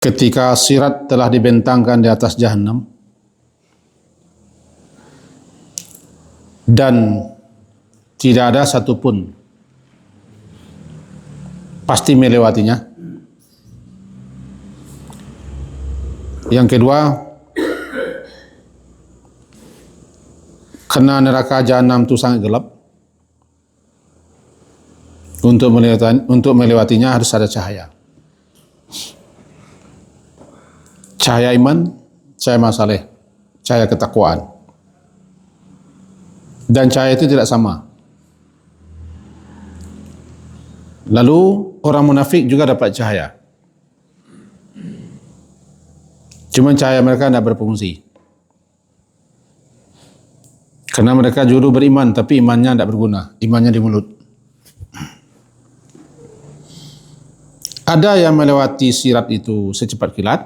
ketika sirat telah dibentangkan di atas Jahannam dan tidak ada satupun pasti melewatinya. Yang kedua, karena neraka Jahannam itu sangat gelap, untuk melewatinya harus ada cahaya. Cahaya iman, cahaya masaleh, cahaya ketakwaan. Dan cahaya itu tidak sama. Lalu orang munafik juga dapat cahaya. Cuma cahaya mereka tidak berfungsi. Karena mereka juru beriman, tapi imannya tidak berguna. Imannya di mulut. Ada yang melewati sirat itu secepat kilat,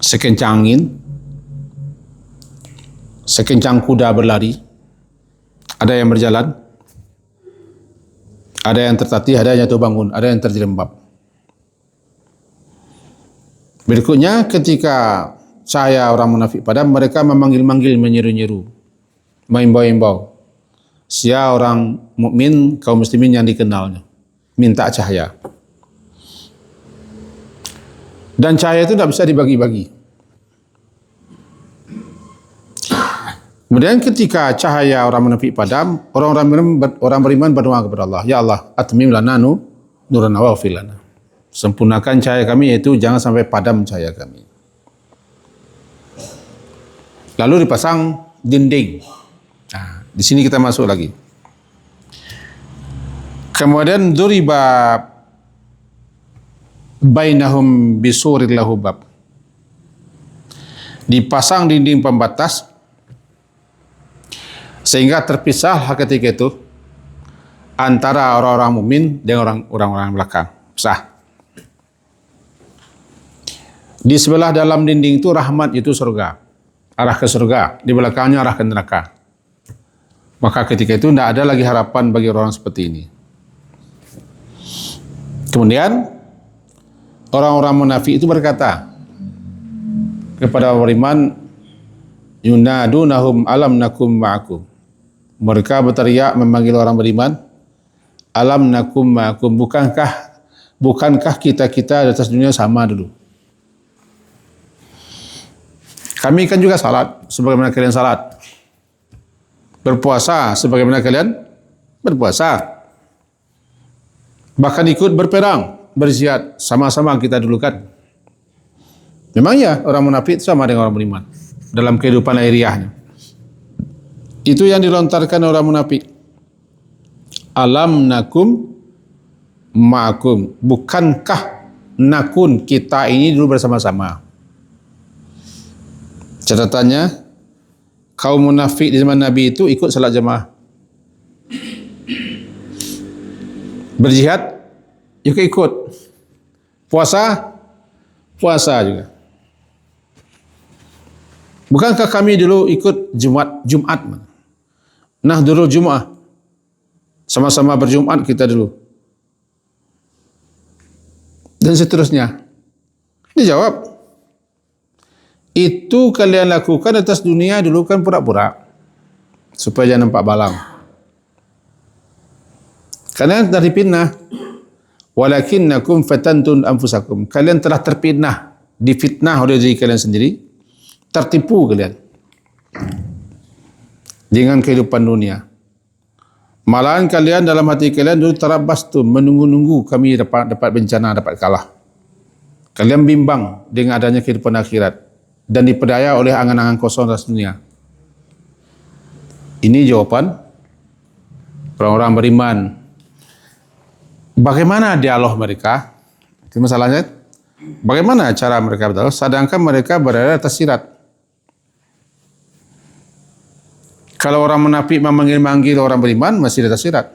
sekencang angin, sekencang kuda berlari. Ada yang berjalan, ada yang tertatih, ada yang jatuh bangun, ada yang terjerembab. Berikutnya, ketika cahaya orang munafik padam, mereka memanggil-manggil, menyeru-nyeru, mengimbau-imbau. Sia orang mukmin kaum muslimin yang dikenalnya, minta cahaya. Dan cahaya itu tidak bisa dibagi-bagi. Kemudian ketika cahaya orang munafik padam, orang beriman berdoa kepada Allah, ya Allah, atmim lana nurana waghfir lana. Sempurnakan cahaya kami, yaitu jangan sampai padam cahaya kami. Lalu dipasang dinding. Nah, di sini kita masuk lagi. Kemudian duriba bainahum bisuril lahu bab. Dipasang dinding pembatas sehingga terpisah ketika itu antara orang-orang mukmin dan orang-orang belakang. Sah. Di sebelah dalam dinding itu rahmat, itu surga, arah ke surga, di belakangnya arah ke neraka. Maka ketika itu tidak ada lagi harapan bagi orang seperti ini. Kemudian orang-orang munafik itu berkata kepada orang beriman, yunadunahum alam nakum ma'akum. Mereka berteriak memanggil orang beriman, alam nakum ma'akum, bukankah kita di atas dunia sama dulu? Kami kan juga salat sebagaimana kalian salat, berpuasa sebagaimana kalian berpuasa, bahkan ikut berperang, berjihad, sama-sama kita dulu kan. Memang ya, orang munafik sama dengan orang beriman dalam kehidupan lahiriahnya. Itu yang dilontarkan orang munafik. Alam nakum ma'akum, bukankah nakun kita ini dulu bersama-sama? Catatannya, kaum munafik di zaman Nabi itu ikut salat jamaah, berjihad juga ikut, puasa juga. Bukankah kami dulu ikut Jumat? Nah, dulu Jumat, sama-sama berjumat kita dulu. Dan seterusnya. Dijawab, itu kalian lakukan atas dunia dulu kan pura-pura, supaya jangan nampak balang. Kalian dari fitnah, walakinnakum fatantun anfusakum. Kalian telah terfitnah, difitnah oleh diri kalian sendiri, tertipu kalian dengan kehidupan dunia. Malahan kalian dalam hati kalian dulu tarabastum, menunggu-nunggu kami dapat bencana, dapat kalah. Kalian bimbang dengan adanya kehidupan akhirat dan dipedaya oleh angan-angan kosong atas dunia. Ini jawaban orang-orang beriman. Bagaimana dialog mereka? Itu masalahnya. Bagaimana cara mereka berdialog sedangkan mereka berada atas sirat? Kalau orang munafik memanggil-manggil orang beriman, masih di atas sirat.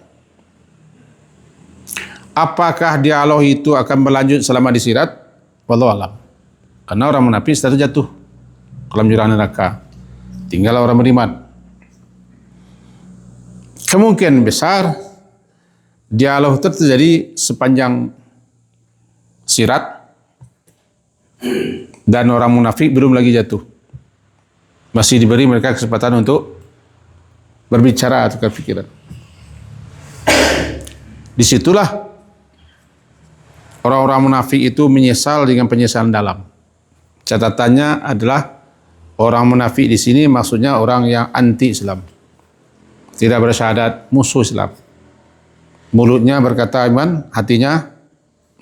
Apakah dialog itu akan berlanjut selama di sirat? Wallahu a'lam. Karena orang munafik sudah jatuh dalam jurang neraka. Tinggal orang beriman. Kemungkinan besar dialog itu terjadi sepanjang sirat Dan orang munafik belum lagi jatuh. Masih diberi mereka kesempatan untuk berbicara, tukar pikiran. Disitulah orang-orang munafik itu menyesal dengan penyesalan dalam. Catatannya adalah orang munafik di sini maksudnya orang yang anti Islam, tidak bersyahadat, musuh Islam. Mulutnya berkata iman, hatinya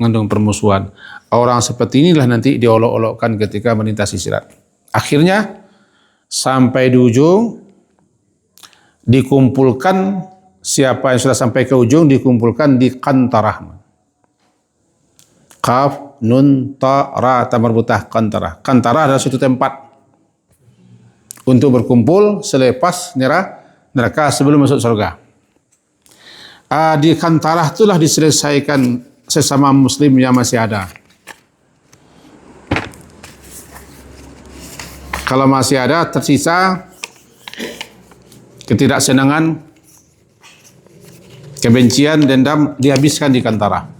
mengandung permusuhan. Orang seperti inilah nanti diolok-olokkan ketika melintasi sirat. Akhirnya sampai di ujung dikumpulkan, siapa yang sudah sampai ke ujung dikumpulkan di Qantarah. Qaf, nun, ta, ra, ta marbutah, Qantarah. Qantarah adalah suatu tempat untuk berkumpul selepas neraka sebelum masuk surga. Di Qantarah itulah diselesaikan sesama muslim yang masih ada. Kalau masih ada tersisa ketidaksenangan, kebencian, dendam, dihabiskan di Qantarah.